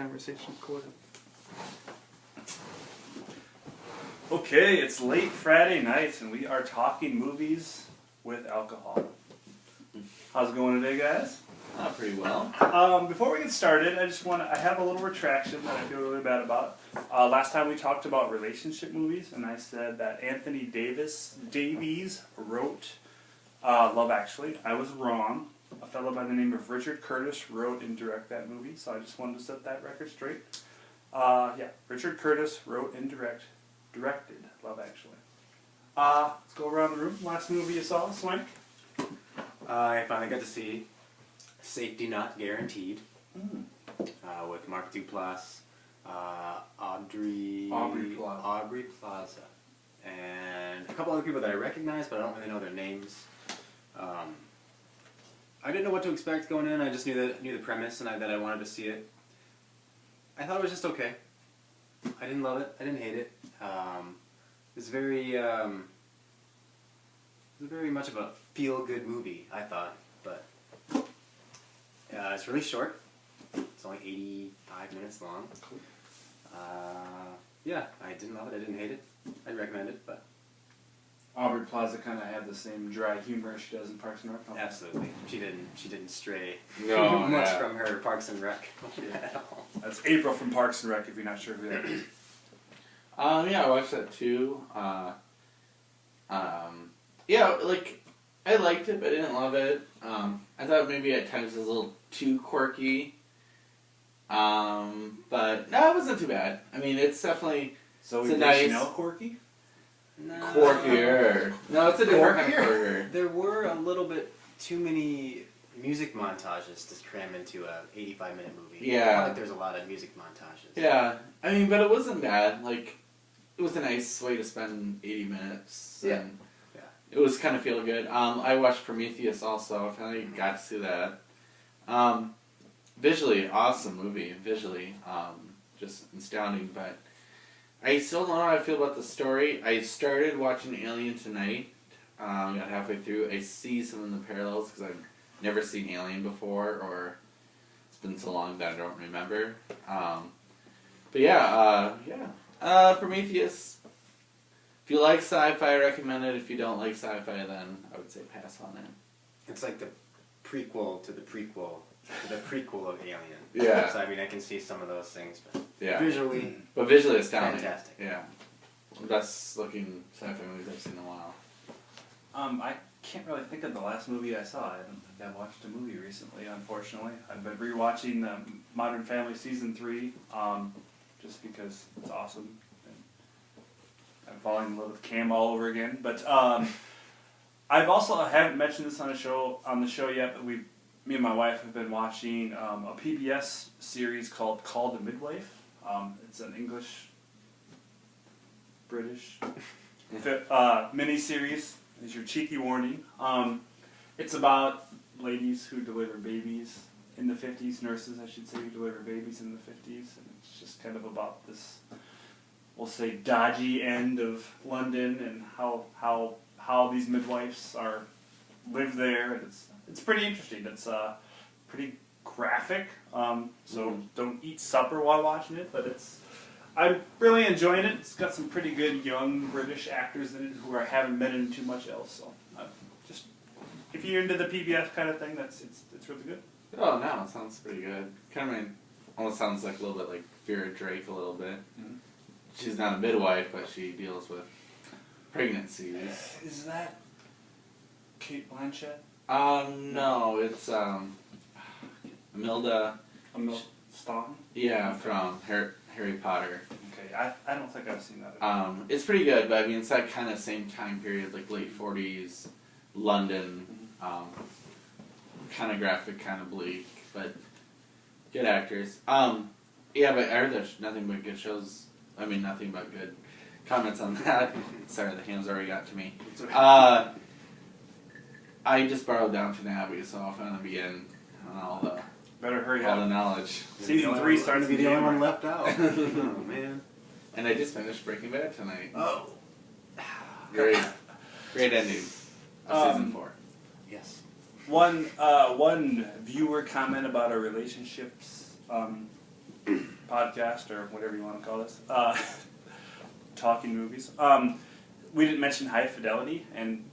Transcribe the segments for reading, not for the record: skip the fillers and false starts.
conversation. Go ahead. Okay, it's late Friday night and we are talking movies with alcohol. How's it going today, guys? Pretty well. Before we get started, I have a little retraction that I feel really bad about. Last time we talked about relationship movies, and I said that Anthony Davies wrote Love Actually. I was wrong. A fellow by the name of Richard Curtis wrote and directed that movie, so I just wanted to set that record straight. Richard Curtis wrote and directed Love Actually. Let's go around the room. Last movie you saw, Swank? I finally got to see Safety Not Guaranteed with Mark Duplass, Aubrey Plaza, and a couple other people that I recognize, but I don't really know their names. I didn't know what to expect going in. I just knew the premise and that I wanted to see it. I thought it was just okay. I didn't love it. I didn't hate it. It's very much of a feel-good movie, I thought, but it's really short. It's only 85 minutes long. Cool. Yeah, I didn't love it. I didn't hate it. I'd recommend it, but Aubrey Plaza kind of had the same dry humor she does in Parks and Rec. absolutely, she didn't stray much from her Parks and Rec at all. That's April from Parks and Rec, if you're not sure who that is. Yeah, I watched that too. Yeah, like, I liked it, but I didn't love it. I thought maybe at times it was a little too quirky. But no, it wasn't too bad. I mean, it's definitely So it's a nice quirky? No. quirkier. No, it's a different kind of quirkier. There were a little bit too many music montages to cram into a 85-minute movie. Yeah. I felt like there's a lot of music montages. Yeah, I mean, but it wasn't bad. Like, it was a nice way to spend 80 minutes. Yeah. And it was kind of feel good. I watched Prometheus also. I finally got to see that. Visually, awesome movie. Visually, just astounding. But I still don't know how I feel about the story. I started watching Alien tonight. Got halfway through. I see some of the parallels because I've never seen Alien before, or it's been so long that I don't remember. But yeah, Prometheus. If you like sci-fi, I recommend it. If you don't like sci-fi, then I would say pass on it. It's like the prequel to the prequel to the prequel of Alien. Yeah. So I mean, I can see some of those things, but Yeah. visually, But visually astounding. fantastic. Yeah. The best looking sci-fi movies I've seen in a while. I can't really think of the last movie I saw. I don't think I watched a movie recently, unfortunately. I've been rewatching Modern Family Season 3, just because it's awesome. And I'm falling in love with Cam all over again. But I haven't mentioned this on the show yet, but me and my wife have been watching a PBS series called Call the Midwife. It's an English-British mini-series. Is your cheeky warning. It's about ladies who deliver babies in the 50s, nurses I should say, who deliver babies in the 50s, and it's just kind of about this, we'll say, dodgy end of London and how these midwives live there, and it's pretty interesting. It's pretty graphic, so don't eat supper while watching it, but I'm really enjoying it. It's got some pretty good young British actors in it who haven't been in too much else. So, just if you're into the PBS kind of thing, it's really good. Oh, no, it sounds pretty good. Kind of almost sounds like a little bit like Vera Drake a little bit. Mm-hmm. She's not a midwife, but she deals with pregnancies. Is that Kate Blanchett? No, it's Imelda. Staunton? Yeah, from Harry Potter. Okay, I don't think I've seen that. It's pretty good, but I mean, it's that kind of same time period, like late 40s, London, kind of graphic, kind of bleak, but good actors. Yeah, but I heard there's nothing but good shows. I mean, nothing but good comments on that. Sorry, the hands already got to me. I just borrowed Downton Abbey, so I'll finally begin on all the Better hurry all the up. knowledge. Season 3 starts to be the only one left out. Oh man! And I just finished Breaking Bad tonight. Oh, Great ending of season 4. yes. One viewer comment about our relationships podcast or whatever you want to call this, talking movies. We didn't mention High Fidelity, and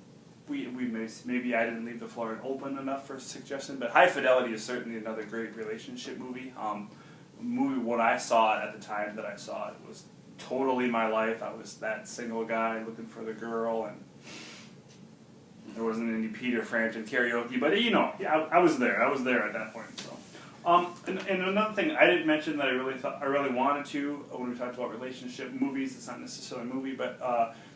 maybe I didn't leave the floor open enough for a suggestion, but High Fidelity is certainly another great relationship movie. When I saw it at the time that I saw it, was totally my life. I was that single guy looking for the girl, and there wasn't any Peter Frampton karaoke, but yeah, I was there. I was there at that point. So, and another thing I didn't mention that I really wanted to when we talked about relationship movies. It's not necessarily a movie, but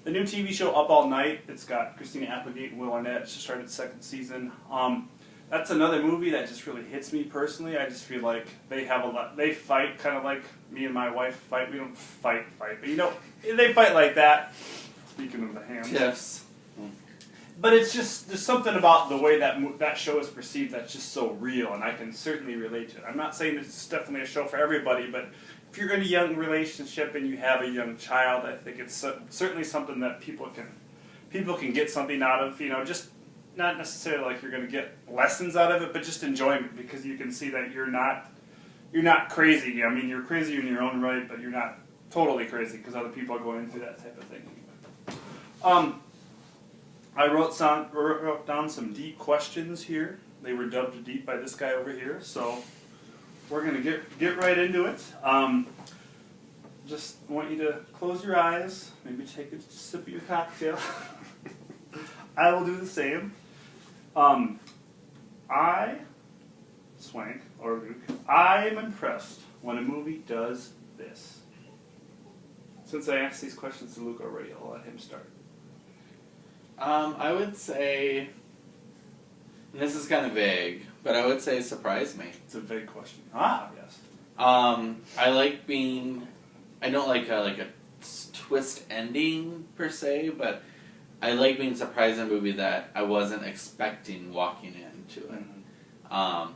the new TV show Up All Night. It's got Christina Applegate and Will Arnett. It just started its second season. That's another movie that just really hits me personally. I just feel like they have a lot. They fight kind of like me and my wife fight. We don't fight, but they fight like that. Speaking of the hams. Tiffs. But it's just, there's something about the way that show is perceived that's just so real, and I can certainly relate to it. I'm not saying it's definitely a show for everybody, but if you're in a young relationship and you have a young child, I think it's certainly something that people can get something out of. Just not necessarily like you're going to get lessons out of it, but just enjoyment, because you can see that you're not crazy. I mean, you're crazy in your own right, but you're not totally crazy because other people are going through that type of thing. I wrote down some deep questions here. They were dubbed deep by this guy over here, so we're going to get right into it. Just want you to close your eyes, maybe take a sip of your cocktail. I will do the same. Swank, or Luke, I am impressed when a movie does this. Since I asked these questions to Luke already, I'll let him start. I would say, and this is kind of vague, but I would say surprise me. It's a vague question. Yes. I like I don't like a twist ending per se, but I like being surprised in a movie that I wasn't expecting walking into it. Mm-hmm.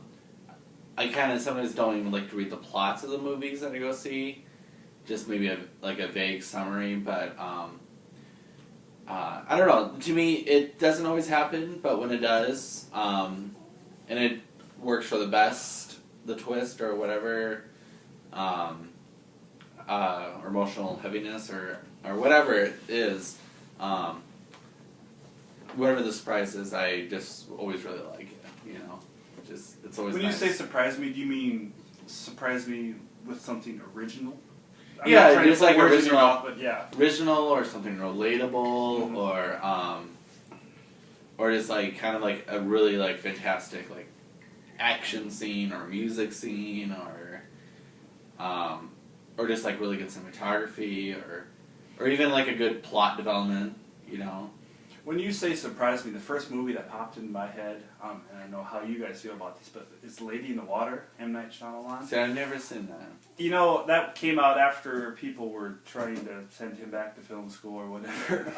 I kind of sometimes don't even like to read the plots of the movies that I go see, just maybe a vague summary, but I don't know. To me, it doesn't always happen, but when it does, and it works for the best, the twist or whatever, or emotional heaviness or whatever it is, whatever the surprise is, I just always really like it. It's always. When nice. you say surprise me, do you mean surprise me with something original? I'm yeah, not trying just to put like words in original, your mouth, but yeah. original or something relatable, Mm-hmm. or just like kind of like a really like fantastic like action scene or music scene or just like really good cinematography or even like a good plot development. When you say surprise me, the first movie that popped into my head, and I know how you guys feel about this, but it's Lady in the Water, M. Night Shyamalan. See, I've never seen that. That came out after people were trying to send him back to film school or whatever.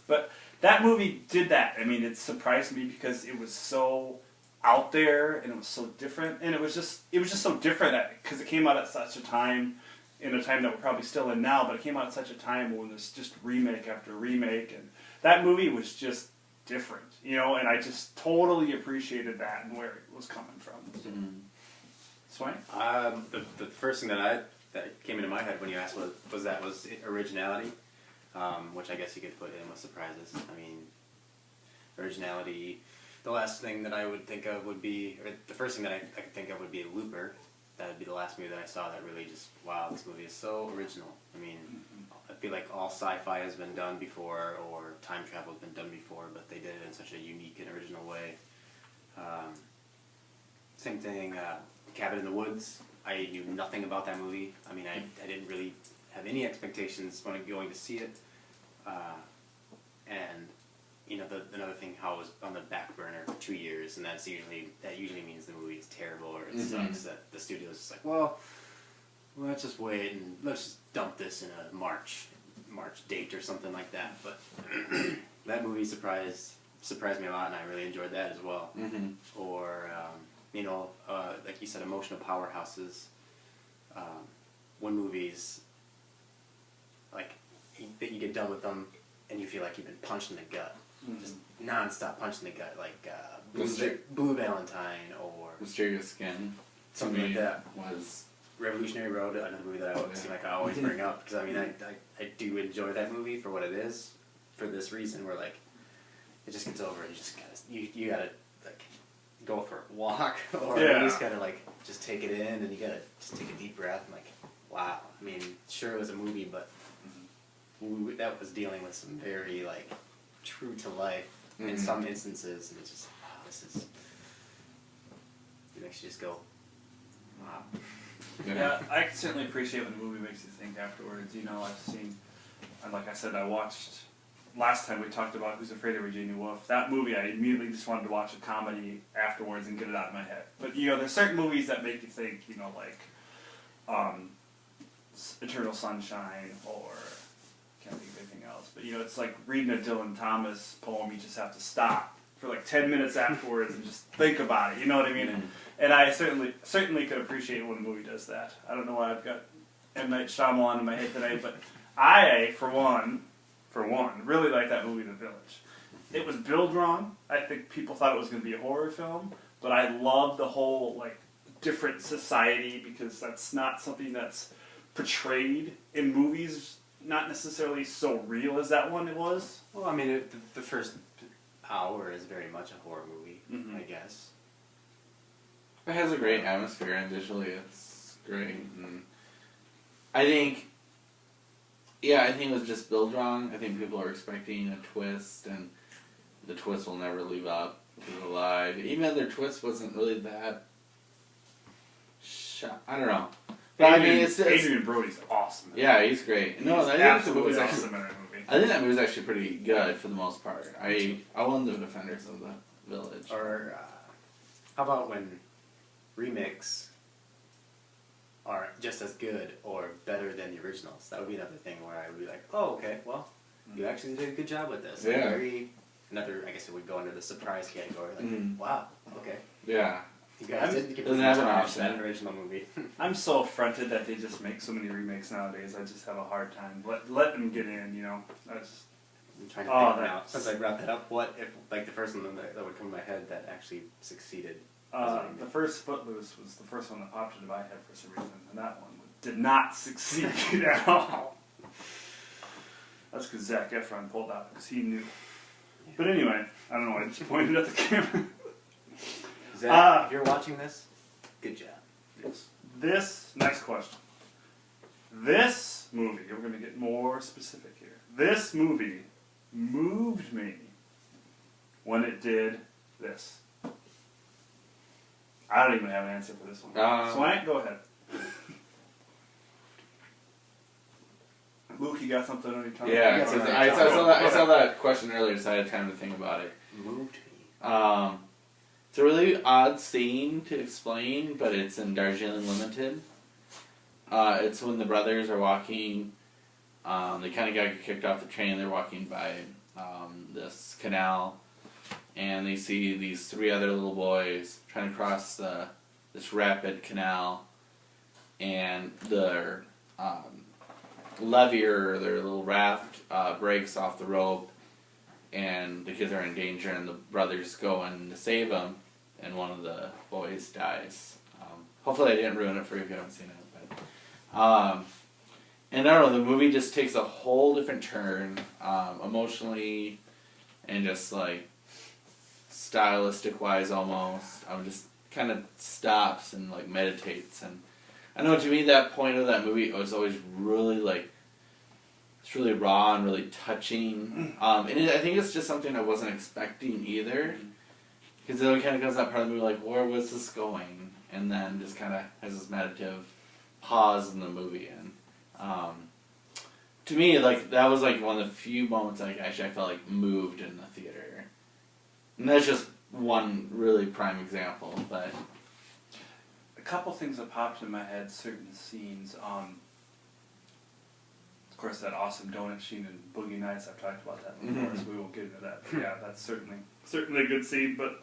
But that movie did that. I mean, it surprised me because it was so out there and it was so different, and it was just so different because it came out at such a time, in a time that we're probably still in now, but it came out at such a time when there's just remake after remake, and that movie was just different, and I just totally appreciated that and where it was coming from. Mm-hmm. Swain? The first thing that came into my head when you asked was originality, which I guess you could put in with surprises. I mean, originality. The last thing that I would think of would be, or the first thing that I could think of would be Looper. That would be the last movie that I saw that really just, wow, this movie is so original. I mean, I feel like all sci-fi has been done before, or time travel has been done before, but they did it in such a unique and original way. Same thing, Cabin in the Woods. I knew nothing about that movie. I mean, I didn't really have any expectations when going to see it. And another thing, how it was on the back burner for 2 years, and that usually means the movie is terrible or it sucks. That the studio is just like, well, let's just wait and let's just dump this in a March date or something like that. But that movie surprised me a lot, and I really enjoyed that as well. Mm-hmm. Or like you said, emotional powerhouses. When movies like you get done with them and you feel like you've been punched in the gut. Just non-stop punch in the gut, like Blue Valentine or Mysterious Skin. something like that. Was Revolutionary Road, another movie that I always bring up because I mean I do enjoy that movie for what it is, for this reason where like it just gets over. You just gotta you gotta like go for a walk or at least gotta like just take it in and you gotta just take a deep breath and like wow. I mean, sure it was a movie, but that was dealing with some very like true to life in some instances, and it's just wow, this is. It makes you just go, wow. Yeah, I can certainly appreciate when a movie makes you think afterwards. You know, I've seen, and like I said, I watched, last time we talked about Who's Afraid of Virginia Woolf. That movie, I immediately just wanted to watch a comedy afterwards and get it out of my head. But, you know, there's certain movies that make you think, you know, like Eternal Sunshine or, can't think of anything else. But, you know, it's like reading a Dylan Thomas poem, you just have to stop for like 10 minutes afterwards and just think about it, you know what I mean? And I certainly could appreciate when a movie does that. I don't know why I've got M. Night Shyamalan in my head today, but I, for one, really like that movie, The Village. It was billed wrong. I think people thought it was going to be a horror film, but I love the whole, like, different society because that's not something that's portrayed in movies, not necessarily so real as that one it was. Well, I mean, the first hour is very much a horror movie, I guess. It has a great atmosphere and visually it's great. And I think it was just billed wrong. I think people are expecting a twist and the twist will never live up to the lie. Even their twist wasn't really that I don't know. But I mean, it's Adrian Brody's awesome. Yeah, he's great. No, I think the movie's awesome in that movie. I think that movie's actually pretty good for the most part. I won the Defenders of the Village. Or how about when remakes are just as good or better than the originals? That would be another thing where I would be like, oh, okay, well, you actually did a good job with this. Yeah. I guess it would go under the surprise category. Like, wow, okay. Yeah. You guys didn't give Doesn't us have an an option. that original movie. I'm so affronted that they just make so many remakes nowadays. I just have a hard time let them get in. You know, I'm trying to think now. Since I brought that up, what if like the first one that would come to my head that actually succeeded? The first Footloose was the first one that popped into my head for some reason, and that one did not succeed at all. That's because Zac Efron pulled out because he knew. But anyway, I don't know. I just pointed at the camera. Zach, if you're watching this, good job. Yes. Next question. This movie, we're going to get more specific here. This movie moved me when it did this. I don't even have an answer for this one. Swank, go ahead. Luke, you got something on your tongue? Yeah, I saw that question earlier, so I had time to think about it. Moved me. It's a really odd scene to explain, but it's in Darjeeling Limited. It's when the brothers are walking. They kind of got kicked off the train. They're walking by this canal, and they see these three other little boys trying to cross this rapid canal, and their levee or their little raft breaks off the rope, and the kids are in danger, and the brothers go in to save them, and one of the boys dies. Hopefully I didn't ruin it for you if you haven't seen it. But, and I don't know, the movie just takes a whole different turn, emotionally, and just like stylistic-wise almost. Just kind of stops and like meditates. And I know to me that point of that movie was always really like, it's really raw and really touching. And I think it's just something I wasn't expecting either. Because it kind of comes that part of the movie like, where was this going? And then just kind of has this meditative pause in the movie. And to me, like that was like one of the few moments like actually I felt like moved in the theater. And that's just one really prime example. But a couple things that popped in my head, certain scenes. Of course, that awesome donut scene in Boogie Nights. I've talked about that before, so we won't get into that. But yeah, that's certainly a good scene. But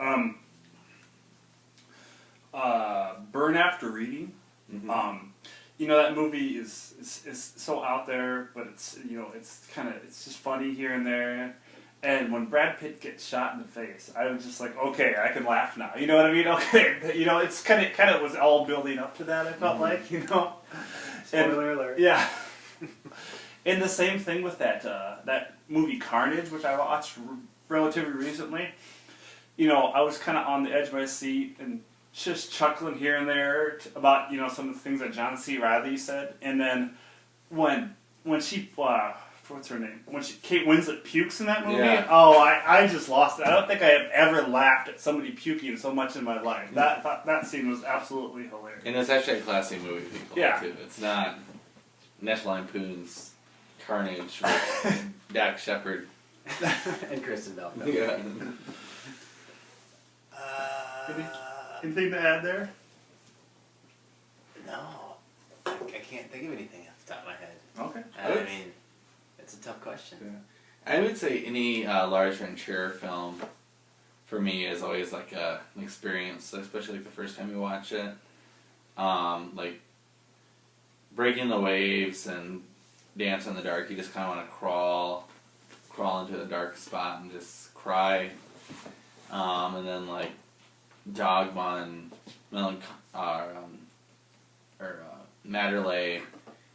Burn After Reading. You know, that movie is so out there, but it's, you know, it's just funny here and there. And when Brad Pitt gets shot in the face, I was just like, okay, I can laugh now. You know what I mean? Okay, you know, it's kind of was all building up to that. I felt like, you know. Spoiler alert. Yeah. And the same thing with that that movie Carnage, which I watched relatively recently. You know, I was kind of on the edge of my seat and just chuckling here and there about, you know, some of the things that John C. Reilly said. And then when she, what's her name? When Kate Winslet pukes in that movie, Yeah. oh, I just lost it. I don't think I have ever laughed at somebody puking so much in my life. That scene was absolutely hilarious. And it's actually a classy movie, people. Yeah. Too. It's not National Lampoon's Carnage with Dax Shepard. And Kristen Bell. Yeah. Anything to add there? No. I can't think of anything off the top of my head. Okay. I mean, it's a tough question. I would say any Lars von Trier film, for me, is always like an experience, especially like the first time you watch it. Like Breaking the Waves and Dance in the Dark, you just kind of want to crawl into a dark spot and just cry. And then like Dogma and Matterley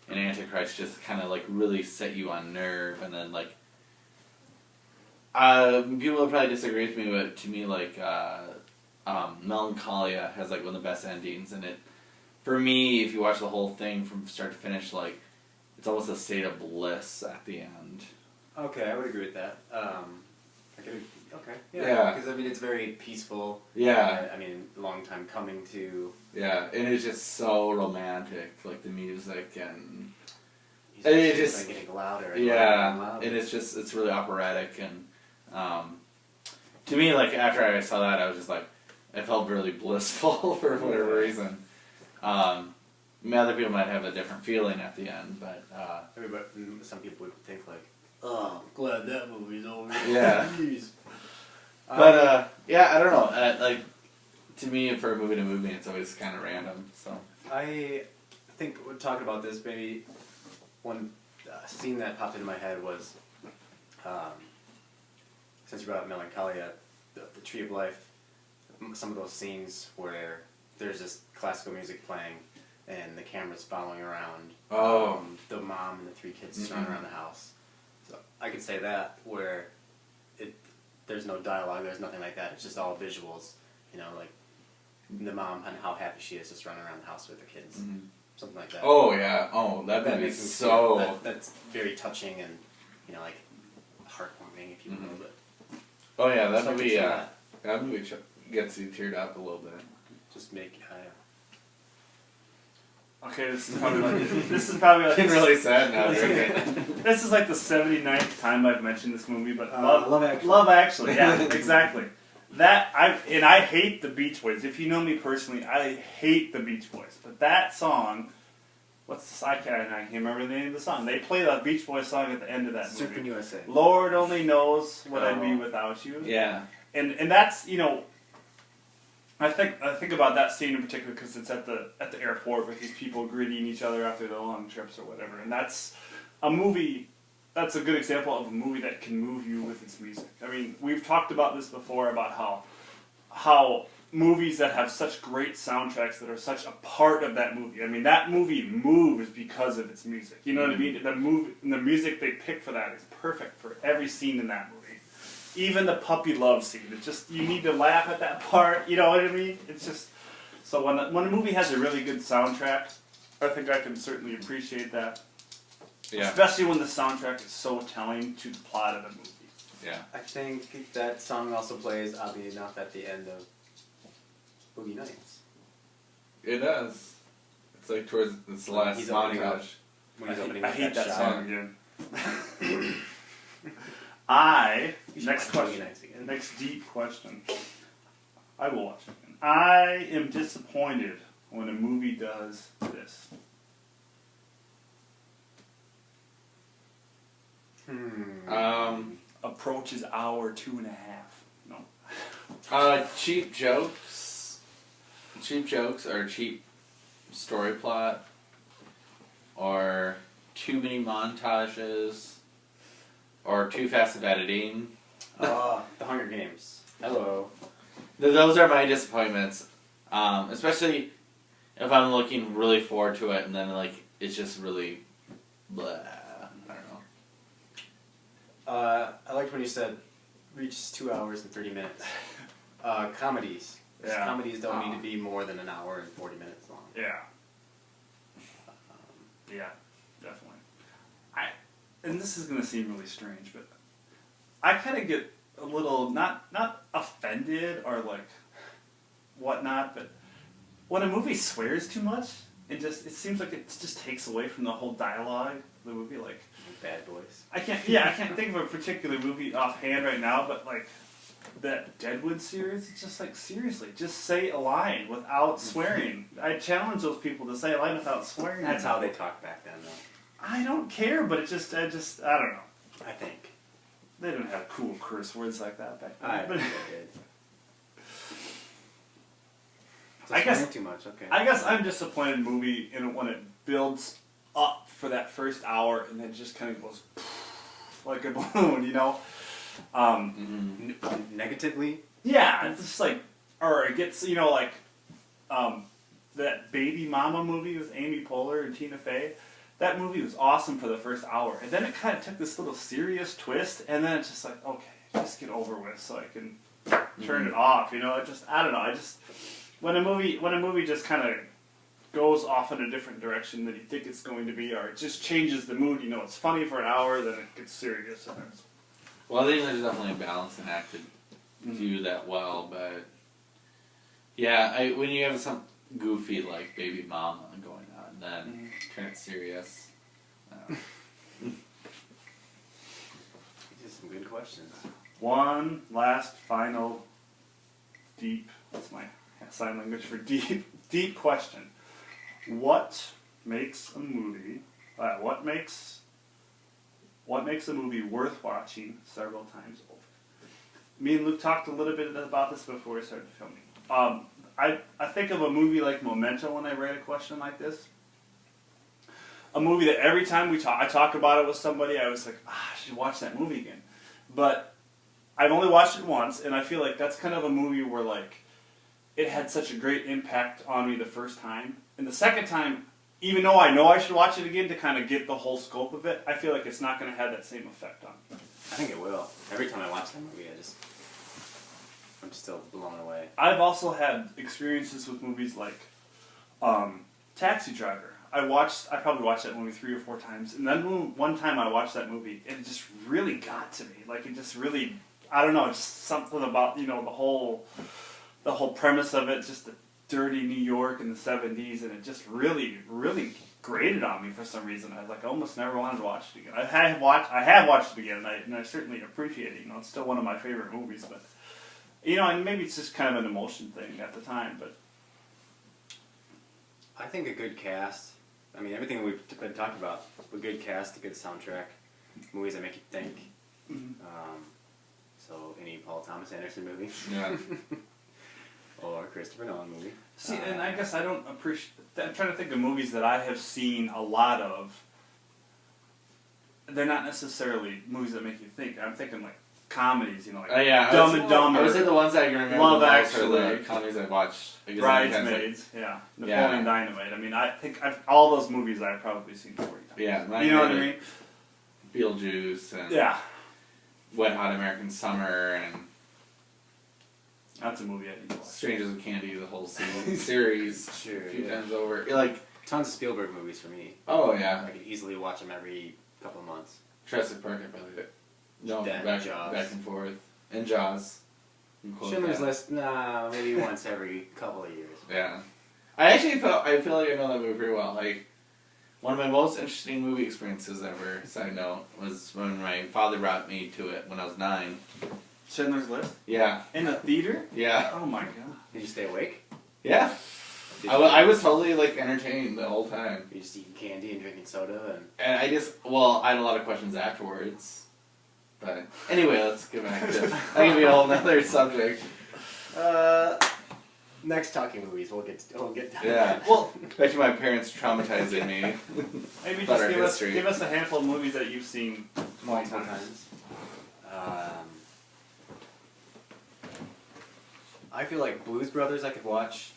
and Antichrist just kind of like really set you on nerve, and then like people will probably disagree with me, but to me like Melancholia has like one of the best endings, and it for me, if you watch the whole thing from start to finish, like it's almost a state of bliss at the end. Okay, I would agree with that. Okay. Yeah. Because I mean, it's very peaceful. Yeah. I mean, long time coming to. Yeah, and it's just so romantic, like the music and He's And it just just- like getting louder. And yeah, louder. and it's really operatic, and to me, like after I saw that, I was just like, I felt really blissful for whatever reason. Other people might have a different feeling at the end, but Everybody, some people would think like, oh, I'm glad that movie's over. Yeah. Jeez. but yeah, I don't know. Like to me, for a movie to movie, it's always kind of random. So I think we're talking about this. Maybe one scene that popped into my head was, since you brought up Melancholia, the Tree of Life. Some of those scenes where there's just classical music playing and the camera's following around the mom and the three kids just running around the house. So I could say that where there's no dialogue, there's nothing like that. It's just all visuals. You know, like the mom and how happy she is just running around the house with the kids. Mhm. Something like that. Oh yeah, that movie makes is me so. feel that's very touching and like heartwarming, if you will. Mhm. But Oh yeah, that so I could movie. see that. That movie gets you teared up a little bit. Just make. Okay, this is probably like Getting really sad now. this is like the 79th time I've mentioned this movie, but Love Actually. Love Actually, yeah, exactly. I hate the Beach Boys. If you know me personally, I hate the Beach Boys. But that song, I can't remember the name of the song. They play the Beach Boys song at the end of that Surfing movie. USA. Lord only knows what I'd be without you. Yeah. And that's, I think about that scene in particular because it's at the airport with these people greeting each other after their long trips or whatever, and that's a movie. That's a good example of a movie that can move you with its music. I mean, we've talked about this before about how movies that have such great soundtracks that are such a part of that movie. I mean, that movie moves because of its music. You know what I mean? The music they pick for that is perfect for every scene in that movie. Even the puppy love scene. It's just, you need to laugh at that part. You know what I mean? It's just, so when a movie has a really good soundtrack, I think I can certainly appreciate that. Yeah. Especially when the soundtrack is so telling to the plot of the movie. Yeah. I think that song also plays, oddly enough, at the end of Boogie Nights. It does. It's like it's the last He's opening up. montage. When he's opening I up hate that shot. song again. You should Next watch Boogie question. Nights again. Next deep question. I will watch it again. I am disappointed when a movie does this. Approaches hour 2.5. No. Cheap jokes. Cheap jokes or cheap story plot, or too many montages, or too fast of editing. The Hunger Games. Hello. Those are my disappointments. Especially if I'm looking really forward to it and then like it's just really blah. I don't know. I liked when you said reaches 2 hours and 30 minutes. Comedies. Yeah. Comedies don't need to be more than an hour and 40 minutes long. Yeah. Yeah, definitely. And this is gonna seem really strange, but I kind of get a little not offended or like whatnot, but when a movie swears too much, it seems like it just takes away from the whole dialogue of the movie. Like Bad Boys. I can't think of a particular movie offhand right now, but like that Deadwood series, it's just like seriously, just say a line without swearing. I challenge those people to say a line without swearing. That's how they talked back then, though. I don't care, but I don't know. I think. They didn't have cool curse words like that back then. I but think they did. So I guess- swearing too much. Okay. I guess I'm disappointed in a movie when it builds up for that first hour and then just kind of goes like a balloon, you know? Negatively. Yeah, it's just like, or it gets, you know, like that Baby Mama movie with Amy Poehler and Tina Fey. That movie was awesome for the first hour, and then it kind of took this little serious twist, and then it's just like, okay, just get over with, so I can turn it off. You know, I don't know. When a movie just kind of goes off in a different direction than you think it's going to be, or it just changes the mood. You know, it's funny for an hour, then it gets serious, and it's Well, I think there's definitely a balance in act to do that well, but yeah, when you have some goofy like Baby Mama going on, then turn it serious. These are some good questions. one last final deep. That's my sign language for deep question. What makes a movie? What makes a movie worth watching several times over? Me and Luke talked a little bit about this before we started filming. I think of a movie like Memento when I write a question like this. A movie that every time I talk about it with somebody, I was like, I should watch that movie again. But I've only watched it once, and I feel like that's kind of a movie where like it had such a great impact on me the first time, and the second time, even though I know I should watch it again to kind of get the whole scope of it, I feel like it's not going to have that same effect on me. I think it will. Every time I watch that movie, I'm still blown away. I've also had experiences with movies like Taxi Driver. I probably watched that movie 3 or 4 times, and then one time I watched that movie, it just really got to me. Like it just really, I don't know, just something about the whole premise of it, just the dirty New York in the 70s, and it just really, really grated on me for some reason. I almost never wanted to watch it again. I have watched it again, and I certainly appreciate it. It's still one of my favorite movies, but and maybe it's just kind of an emotion thing at the time, but I think a good cast. I mean, everything we've been talking about. A good cast, a good soundtrack, movies that make you think. So any Paul Thomas Anderson movie. Yeah. Or Christopher Nolan movie. see, and I guess I don't appreciate. I'm trying to think of movies that I have seen a lot of. They're not necessarily movies that make you think. I'm thinking like comedies, like Yeah, Dumb and Dumber. I would say the ones I can remember Love the most Actually. are the comedies I watched. I guess I can say- Bridesmaids, yeah, Napoleon Dynamite. I mean, I think all those movies I've probably seen 40 times. Yeah, You know what I mean? Beetlejuice and Yeah, Wet Hot American Summer and that's a movie I need to watch. Strangers with Candy, the whole series Sure, a few yeah. times over. Tons of Spielberg movies for me. Oh yeah, I could easily watch them every couple of months. Jurassic Park, I probably did. No, Then Jaws. back and forth. And Jaws. You quote Schindler's that. List, maybe once every couple of years. Yeah. I feel like I know that movie pretty well. One of my most interesting movie experiences ever, side note, was when my father brought me to it when I was 9. Schindler's List Yeah. in a theater. Yeah. Oh my god. Did you stay awake? Yeah. I was totally entertained the whole time. You just eating candy and drinking soda And I had a lot of questions afterwards. But anyway, let's get back to that. Can be a whole nother subject. next talking movies, we'll get done. Yeah. Well, back to my parents traumatizing me. Maybe About just our give history. us a handful of movies that you've seen Multiple times. I feel like Blues Brothers I could watch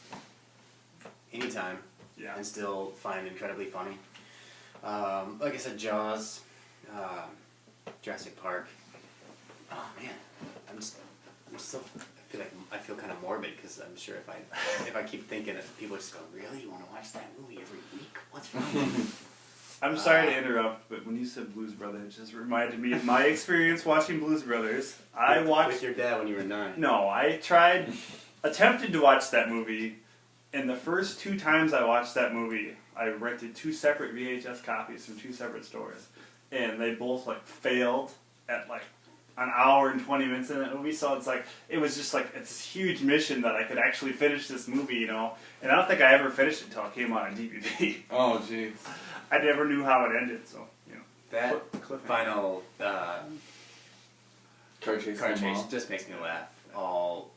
anytime Yeah. and still find incredibly funny. Like I said, Jaws, Jurassic Park. Oh man, I'm still. I feel kind of morbid because I'm sure if I keep thinking it, people just go, really, you want to watch that movie every week? What's wrong? I'm sorry to interrupt, but when you said Blues Brothers, it just reminded me of my experience watching Blues Brothers. I watched. with your dad when you were 9. No, I attempted to watch that movie, and the first 2 times I watched that movie, I rented 2 separate VHS copies from 2 separate stores, and they both like failed at like an hour and 20 minutes in that movie. So it was just like it's this huge mission that I could actually finish this movie, you know. And I don't think I ever finished it until it came out on DVD. Oh, jeez. I never knew how it ended, so you know. That Cliffhanger. final Car chase. car them chase all. just makes me laugh all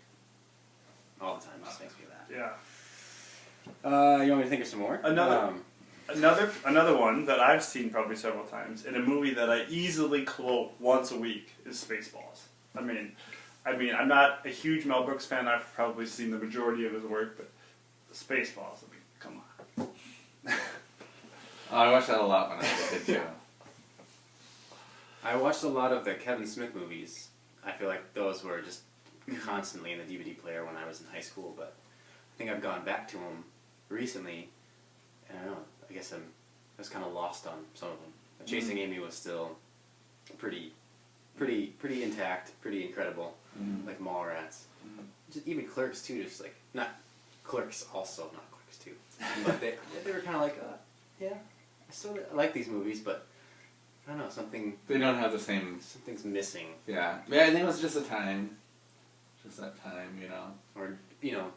the time. Just makes me laugh. Yeah. You want me to think of some more? Another one that I've seen probably several times in a movie that I easily quote once a week is Spaceballs. I mean, I'm not a huge Mel Brooks fan. I've probably seen the majority of his work, but Spaceballs. I mean, come on. Oh, I watched that a lot when I was a kid too. I watched a lot of the Kevin Smith movies. I feel like those were just constantly in the DVD player when I was in high school, but I think I've gone back to them recently, and I don't know, I guess I was kind of lost on some of them. Chasing Amy was still pretty intact, pretty incredible, like Mallrats. Just even Clerks too, just like, not Clerks also, not Clerks too, but they were kind of like, yeah, I still like these movies, but I don't know, They don't have the same. something's missing. Yeah. I think it was just a time. Just that time, you know. Or, you know,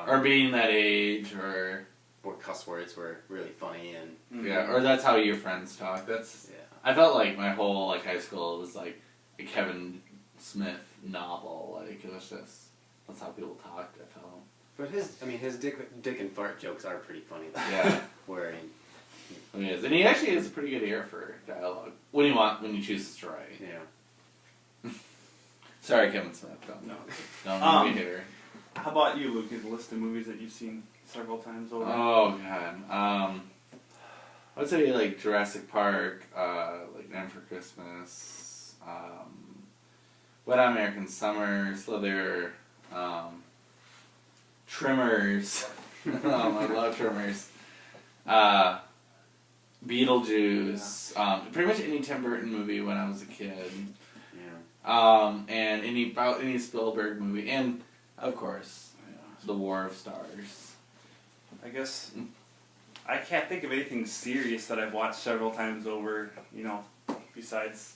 Or being that age, or cuss words were really funny, and yeah, or that's how your friends talk. That's. yeah. I felt like my whole like high school was like a Kevin Smith novel. Like it was just that's how people talked. I felt. But his dick and fart jokes are pretty funny. Though. Yeah. Where He is, and he actually has a pretty good ear for dialogue when he chooses to write. yeah. Sorry, Kevin Smith. Don't be here. How about you, Luke? Is a list of movies that you've seen several times over? Oh god. I would say like Jurassic Park, like Nightmare Before Christmas, Wet Hot American Summer, Slither, Tremors. I love Tremors. Beetlejuice. Pretty much any Tim Burton movie when I was a kid. Yeah. And any Spielberg movie, and of course, The War of Stars. I guess I can't think of anything serious that I've watched several times over, you know, besides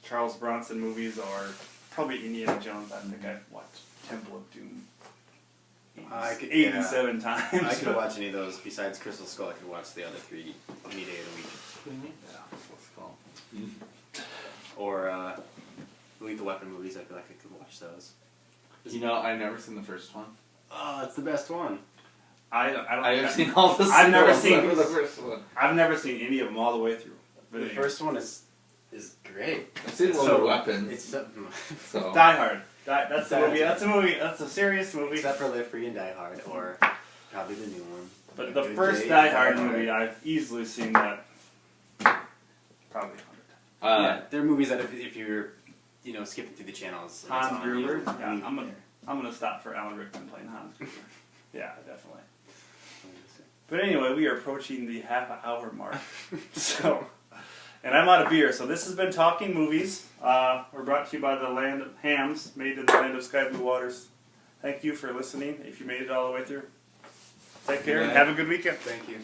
Charles Bronson movies or probably Indiana Jones. I think I've watched Temple of Doom 87 times. I could watch any of those besides Crystal Skull. I could watch the other 3 any day of the week. Yeah, what's it called? Or Lethal Weapon movies. I feel like I could watch those. You know, I've never seen the first one. Oh, it's the best one. I've seen all the I've never sequels seen except for the first one. I've never seen any of them all the way through. But The anyway. first one is great. I've seen It's Lethal Weapons. It's so, So Die Hard. That's the Die movie. Hard. That's a movie. That's a serious movie. except for Live Free and Die Hard, or probably the new one. But A the Good first Day, Die Hard movie, I've easily seen that probably 100 times. Yeah, they're movies that if you're, skipping through the channels. and it's Hans on, Gruber. you Yeah, need I'm to gonna be I'm gonna stop for Alan Rickman playing Hans Gruber. Yeah, definitely. there. But anyway, we are approaching the half-hour mark. So, and I'm out of beer. So this has been Talking Movies. We're brought to you by the land of hams, made in the land of sky blue waters. Thank you for listening. If you made it all the way through, take care and have a good weekend. Thank you.